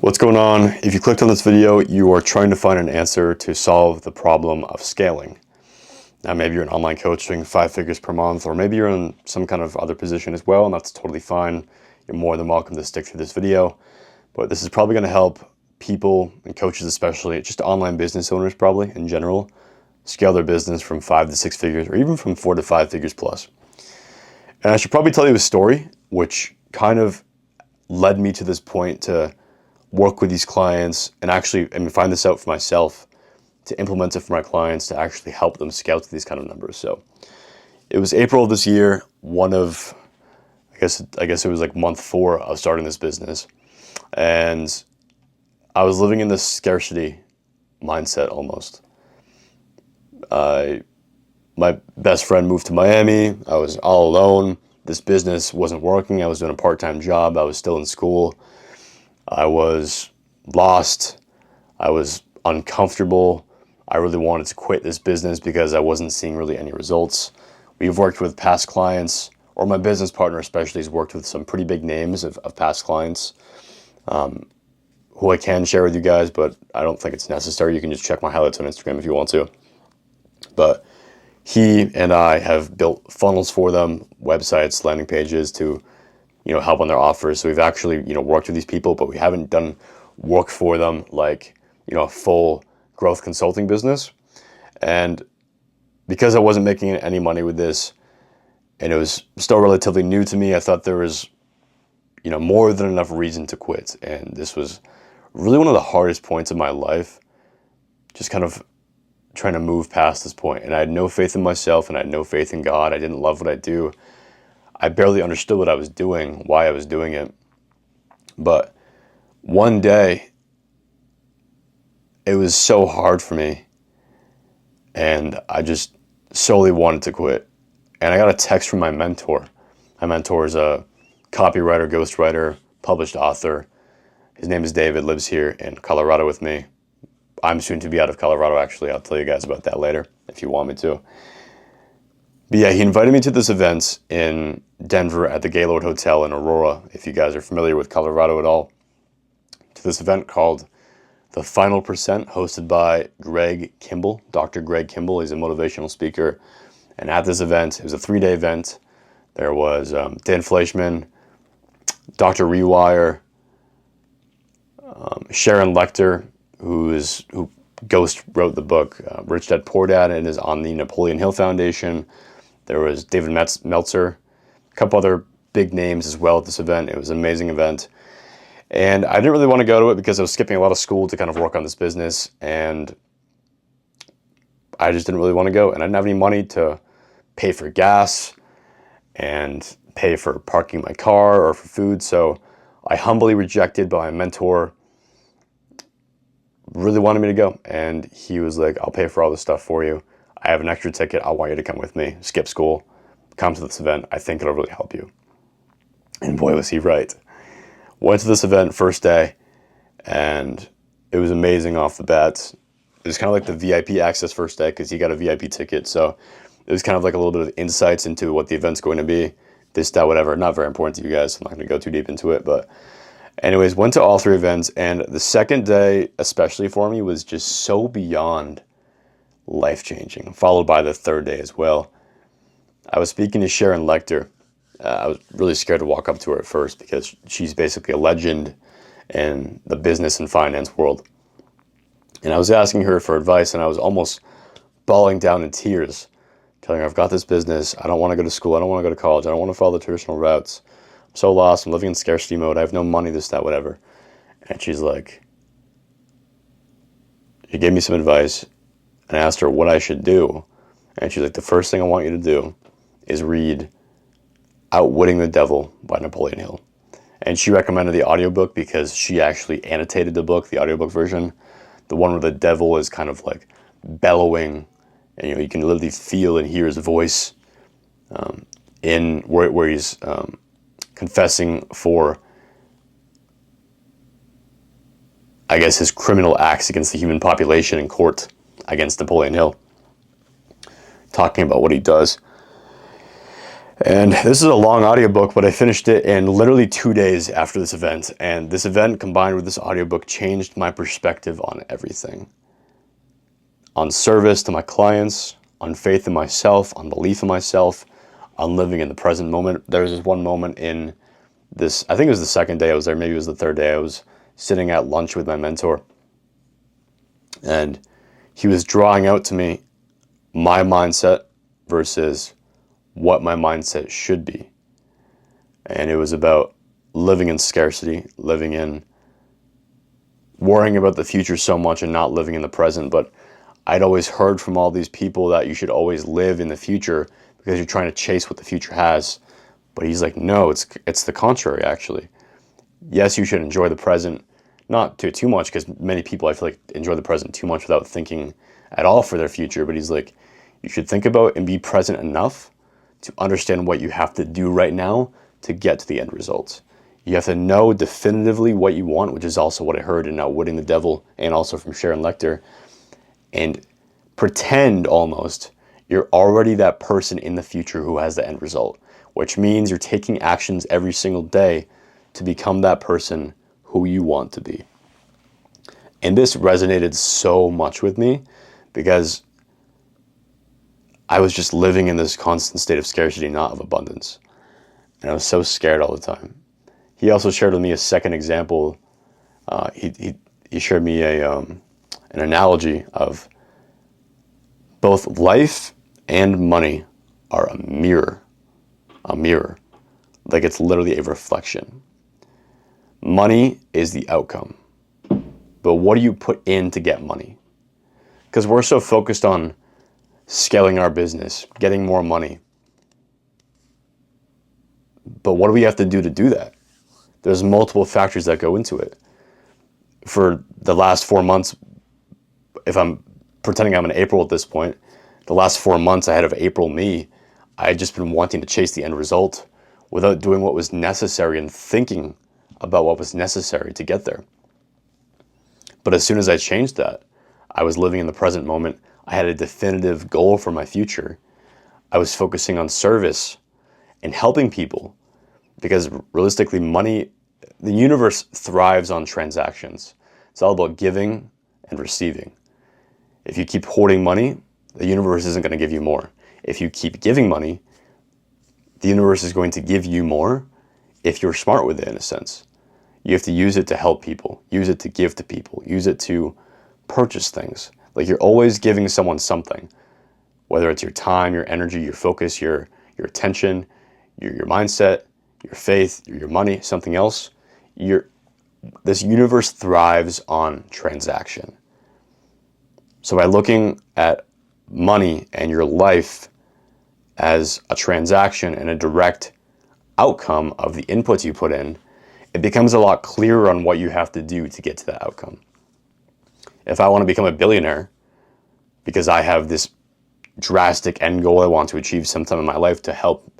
What's going on? If you clicked on this video, you are trying to find an answer to solve the problem of scaling. Now, maybe you're an online coaching 5 figures per month, or maybe you're in some kind of other position as well, and that's totally fine. You're more than welcome to stick through this video. But this is probably going to help people, and coaches especially, just online business owners probably in general, scale their business from 5 to 6 figures, or even from 4 to 5 figures plus. And I should probably tell you a story, which kind of led me to this point to work with these clients and actually find this out for myself, to implement it for my clients, to actually help them scale to these kind of numbers. So it was April of this year, I guess it was like month 4 of starting this business. And I was living in this scarcity mindset almost. My best friend moved to Miami. I was all alone. This business wasn't working. I was doing a part-time job. I was still in school. I was lost. I was uncomfortable. I really wanted to quit this business because I wasn't seeing really any results. We've worked with past clients, or my business partner especially has worked with some pretty big names of past clients who I can share with you guys, but I don't think it's necessary. You can just check my highlights on Instagram if you want to. But he and I have built funnels for them, websites, landing pages to help on their offers. So we've actually, worked with these people, but we haven't done work for them like, a full growth consulting business. And because I wasn't making any money with this, and it was still relatively new to me, I thought there was, more than enough reason to quit. And this was really one of the hardest points of my life, just kind of trying to move past this point. And I had no faith in myself, and I had no faith in God. I didn't love what I do. I barely understood what I was doing, why I was doing it. But one day, it was so hard for me, and I just solely wanted to quit. And I got a text from my mentor. My mentor is a copywriter, ghostwriter, published author. His name is David, lives here in Colorado with me. I'm soon to be out of Colorado, actually. I'll tell you guys about that later if you want me to. But yeah, he invited me to this event in Denver at the Gaylord Hotel in Aurora, if you guys are familiar with Colorado at all, to this event called The Final Percent, hosted by Greg Kimball, Dr. Greg Kimball. He's a motivational speaker. And at this event, it was a 3-day event. There was Dan Fleischman, Dr. Rewire, Sharon Lechter, who Ghost wrote the book Rich Dad Poor Dad and is on the Napoleon Hill Foundation. There was David Meltzer, a couple other big names as well at this event. It was an amazing event. And I didn't really want to go to it because I was skipping a lot of school to kind of work on this business. And I just didn't really want to go. And I didn't have any money to pay for gas and pay for parking my car or for food. So I humbly rejected, but my mentor really wanted me to go. And he was like, I'll pay for all this stuff for you. I have an extra ticket. I want you to come with me. Skip school. Come to this event. I think it'll really help you. And boy, was he right. Went to this event first day, and it was amazing off the bat. It was kind of like the VIP access first day because he got a VIP ticket. So it was kind of like a little bit of insights into what the event's going to be. This, that, whatever. Not very important to you guys. I'm not going to go too deep into it. But anyways, went to all 3 events. And the second day, especially for me, was just so beyond life-changing, followed by the 3rd day as well. I was speaking to Sharon Lechter. I was really scared to walk up to her at first because she's basically a legend in the business and finance world. And I was asking her for advice, and I was almost bawling down in tears, telling her, I've got this business. I don't want to go to school. I don't want to go to college. I don't want to follow the traditional routes. I'm so lost. I'm living in scarcity mode. I have no money, this, that, whatever. And she gave me some advice. And I asked her what I should do. And she's like, the first thing I want you to do is read Outwitting the Devil by Napoleon Hill. And she recommended the audiobook because she actually annotated the book, the audiobook version. The one where the devil is kind of like bellowing. And you can literally feel and hear his voice in where he's confessing for, I guess, his criminal acts against the human population in court against Napoleon Hill, talking about what he does. And this is a long audiobook, but I finished it in literally 2 days after this event. And this event combined with this audiobook changed my perspective on everything. On service to my clients, on faith in myself, on belief in myself, on living in the present moment. There was this one moment in this, I think it was the second day I was there, maybe it was the third day. I was sitting at lunch with my mentor, and he was drawing out to me my mindset versus what my mindset should be. And it was about living in scarcity, living in worrying about the future so much and not living in the present. But I'd always heard from all these people that you should always live in the future because you're trying to chase what the future has. But he's like, no, it's the contrary, actually. Yes, you should enjoy the present, not too much, because many people, I feel like, enjoy the present too much without thinking at all for their future. But he's like, you should think about and be present enough to understand what you have to do right now to get to the end results. You have to know definitively what you want, which is also what I heard in Outwitting the Devil and also from Sharon Lecter, and pretend almost you're already that person in the future who has the end result, which means you're taking actions every single day to become that person who you want to be. And this resonated so much with me because I was just living in this constant state of scarcity, not of abundance. And I was so scared all the time. He also shared with me a second example. He shared me an analogy of both life and money are a mirror. A mirror. Like it's literally a reflection. Money is the outcome. But what do you put in to get money? Because we're so focused on scaling our business, getting more money. But what do we have to do that? There's multiple factors that go into it. For the last 4 months, if I'm pretending I'm in April at this point, the last 4 months ahead of April me, I had just been wanting to chase the end result without doing what was necessary and thinking about what was necessary to get there. But as soon as I changed that, I was living in the present moment. I had a definitive goal for my future. I was focusing on service and helping people because realistically, money, the universe thrives on transactions. It's all about giving and receiving. If you keep hoarding money, the universe isn't going to give you more. If you keep giving money, the universe is going to give you more if you're smart with it, in a sense. You have to use it to help people, use it to give to people, use it to purchase things. Like you're always giving someone something, whether it's your time, your energy, your focus, your attention, your mindset, your faith, your money, something else. This universe thrives on transaction. So by looking at money and your life as a transaction and a direct outcome of the inputs you put in, it becomes a lot clearer on what you have to do to get to that outcome. If I want to become a billionaire because I have this drastic end goal I want to achieve sometime in my life to help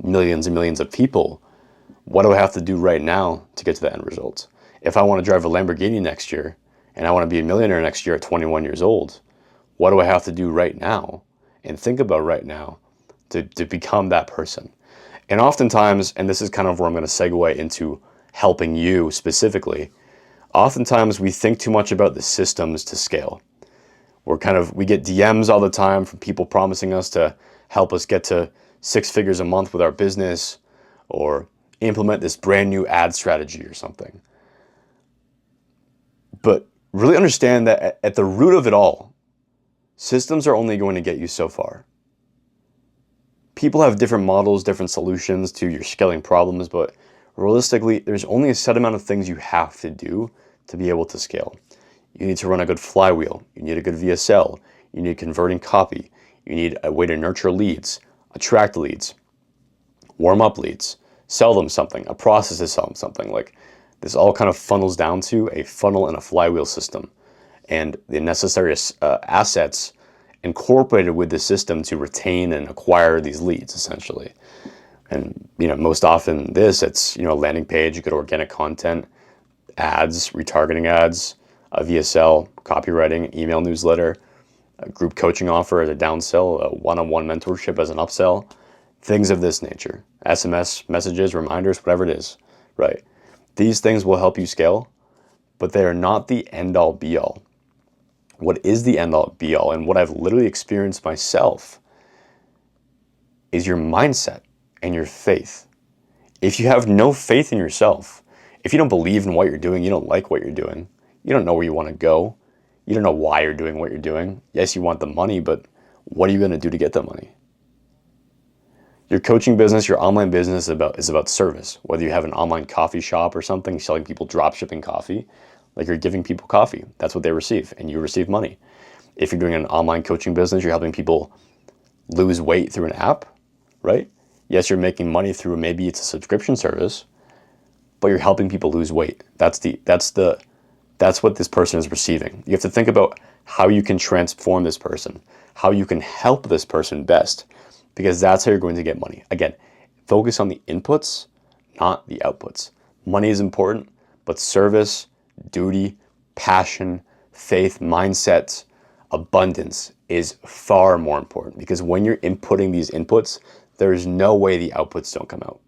millions and millions of people, what do I have to do right now to get to the end result? If I want to drive a Lamborghini next year and I want to be a millionaire next year at 21 years old, what do I have to do right now and think about right now to become that person? And oftentimes, and this is kind of where I'm going to segue into helping you specifically, oftentimes we think too much about the systems to scale. We get DMs all the time from people promising us to help us get to 6 figures a month with our business or implement this brand new ad strategy or something. But really understand that at the root of it all, systems are only going to get you so far. People have different models, different solutions to your scaling problems, but realistically, there's only a set amount of things you have to do to be able to scale. You need to run a good flywheel. You need a good VSL. You need converting copy. You need a way to nurture leads, attract leads, warm up leads, sell them something, a process to sell them something. Like this all kind of funnels down to a funnel and a flywheel system and the necessary assets incorporated with the system to retain and acquire these leads essentially. And most often it's a landing page, good organic content, ads, retargeting ads, a VSL, copywriting, email newsletter, a group coaching offer as a downsell, a one-on-one mentorship as an upsell, things of this nature, SMS messages, reminders, whatever it is, right? These things will help you scale, but they are not the end all be all. What is the end all be all, and what I've literally experienced myself, is your mindset and your faith. If you have no faith in yourself, if you don't believe in what you're doing, you don't like what you're doing, you don't know where you want to go, you don't know why you're doing what you're doing. Yes, you want the money, but what are you going to do to get the money? Your coaching business, your online business is about service. Whether you have an online coffee shop or something, selling people drop shipping coffee, like you're giving people coffee. That's what they receive, and you receive money. If you're doing an online coaching business, you're helping people lose weight through an app, right? Yes, you're making money through, maybe it's a subscription service, but you're helping people lose weight. That's what this person is receiving. You have to think about how you can transform this person, how you can help this person best, because that's how you're going to get money. Again, focus on the inputs, not the outputs. Money is important, but service, duty, passion, faith, mindset, abundance is far more important, because when you're inputting these inputs, there is no way the outputs don't come out.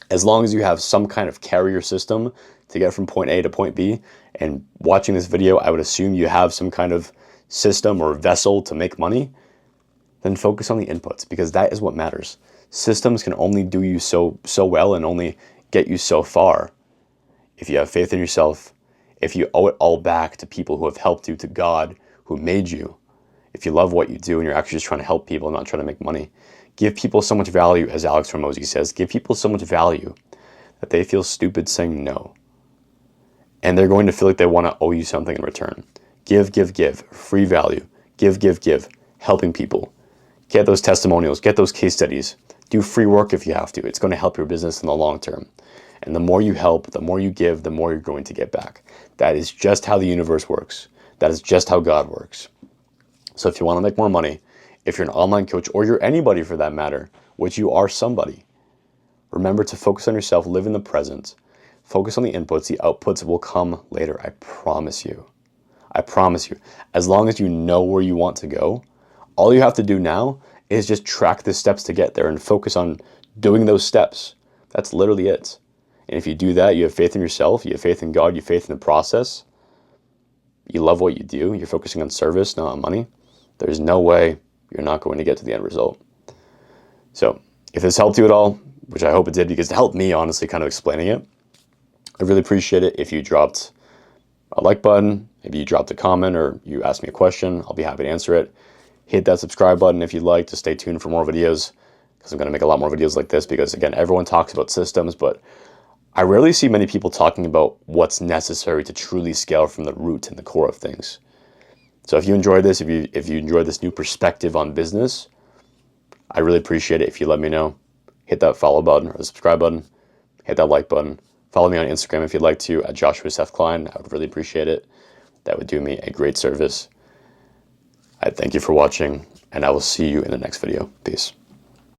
As long as you have some kind of carrier system to get from point A to point B, and watching this video, I would assume you have some kind of system or vessel to make money, then focus on the inputs, because that is what matters. Systems can only do you so well and only get you so far if you have faith in yourself, if you owe it all back to people who have helped you, to God who made you, if you love what you do and you're actually just trying to help people, not trying to make money. Give people so much value, as Alex Hormozi says. Give people so much value that they feel stupid saying no. And they're going to feel like they want to owe you something in return. Give, give, give. Free value. Give, give, give. Helping people. Get those testimonials. Get those case studies. Do free work if you have to. It's going to help your business in the long term. And the more you help, the more you give, the more you're going to get back. That is just how the universe works. That is just how God works. So if you want to make more money, if you're an online coach, or you're anybody for that matter, which you are somebody, remember to focus on yourself, live in the present, focus on the inputs. The outputs will come later. I promise you. I promise you. As long as you know where you want to go, all you have to do now is just track the steps to get there and focus on doing those steps. That's literally it. And if you do that, you have faith in yourself, you have faith in God, you have faith in the process, you love what you do, you're focusing on service, not on money, there's no way you're not going to get to the end result. So if this helped you at all, which I hope it did, because it helped me, honestly, kind of explaining it, I really appreciate it if you dropped a like button, maybe you dropped a comment, or you asked me a question. I'll be happy to answer it. Hit that subscribe button if you'd like to stay tuned for more videos, because I'm going to make a lot more videos like this, because again, everyone talks about systems, but I rarely see many people talking about what's necessary to truly scale from the root and the core of things. So if you enjoyed this, if you enjoyed this new perspective on business, I really appreciate it if you let me know. Hit that follow button or the subscribe button. Hit that like button. Follow me on Instagram if you'd like to, at Joshua Seth Klein. I would really appreciate it. That would do me a great service. I thank you for watching, and I will see you in the next video. Peace.